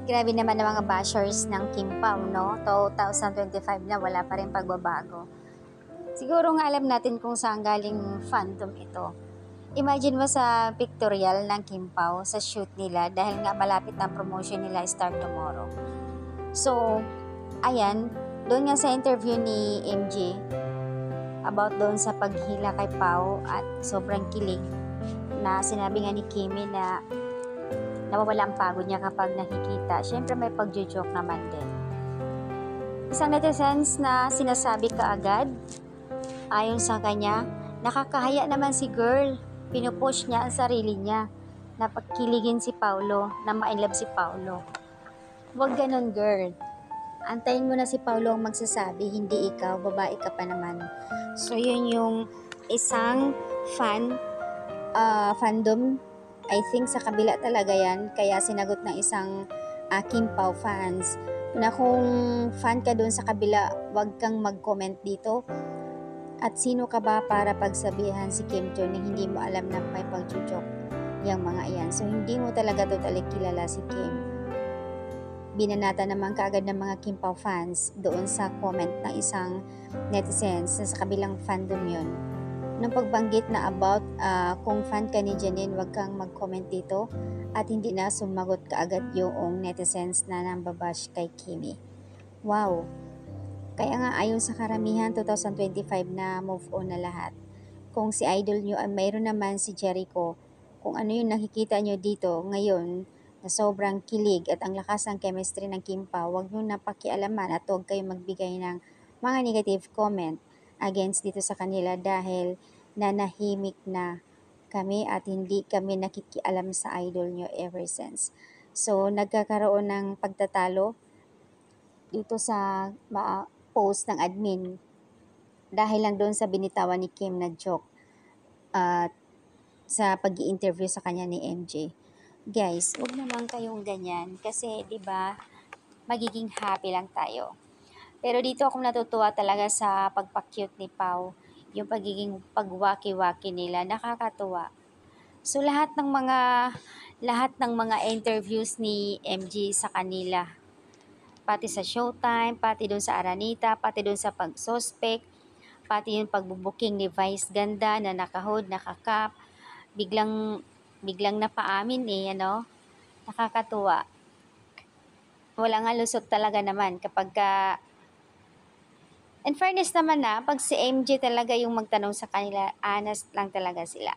Grabe naman ang mga bashers ng Kim Pao, no? 2025 na wala pa rin pagbabago. Siguro nga alam natin kung saan galing fandom ito. Imagine mo sa pictorial ng Kim Pao sa shoot nila dahil nga malapit na ang promotion nila start tomorrow. So, ayan, doon nga sa interview ni MJ about doon sa paghila kay Pao at sobrang kilig na sinabi nga ni Kimi na nawawala ang pagod niya kapag nakikita. Siyempre may pagjo-joke naman din. Isang netizens na sinasabi kaagad, ayon sa kanya, nakakahaya naman si girl. Pinupush niya ang sarili niya na pagkiligin si Paulo, na ma-inlove si Paulo. Huwag ganon girl. Antayin mo na si Paulo ang magsasabi, hindi ikaw, babae ka pa naman. So yun yung isang fandom, I think sa kabila talaga yan, kaya sinagot ng isang Kim Pao fans na kung fan ka doon sa kabila, wag kang mag-comment dito. At sino ka ba para pagsabihan si Kim Jong na hindi mo alam na may pag-joke yung mga iyan. So hindi mo talaga totally kilala si Kim. Binanata naman kaagad ng mga Kim Pao fans doon sa comment ng isang netizens na sa kabilang fandom yun. Nung pagbanggit na about kung fan ka ni Janine, wag kang mag-comment dito at hindi na sumagot kaagad yung netizens na nambabash kay Kimi. Wow! Kaya nga ayon sa karamihan, 2025 na move on na lahat. Kung si idol nyo ay mayroon naman si Jericho, kung ano yung nakikita nyo dito ngayon na sobrang kilig at ang lakas ng chemistry ng Kim Pao, huwag nyo napakialaman at huwag kayo magbigay ng mga negative comment against dito sa kanila dahil nanahimik na kami at hindi kami nakikialam sa idol nyo ever since. So, nagkakaroon ng pagtatalo dito sa post ng admin dahil lang doon sa binitawan ni Kim na joke at sa pag-i-interview sa kanya ni MJ. Guys, huwag naman kayong ganyan kasi 'di ba magiging happy lang tayo. Pero dito ako natutuwa talaga sa pagpa-cute ni Pau, yung pagiging pagwaki-waki nila, nakakatuwa. So lahat ng mga interviews ni MJ sa kanila, pati sa Showtime, pati doon sa Aranita, pati doon sa pag-suspect, pati yung pagbubuking ni Vice Ganda na nakahood, nakakap, biglang napaamin nakakatuwa. Wala nga lusot talaga naman kapag in fairness naman pag si MJ talaga yung magtanong sa kanila, honest lang talaga sila.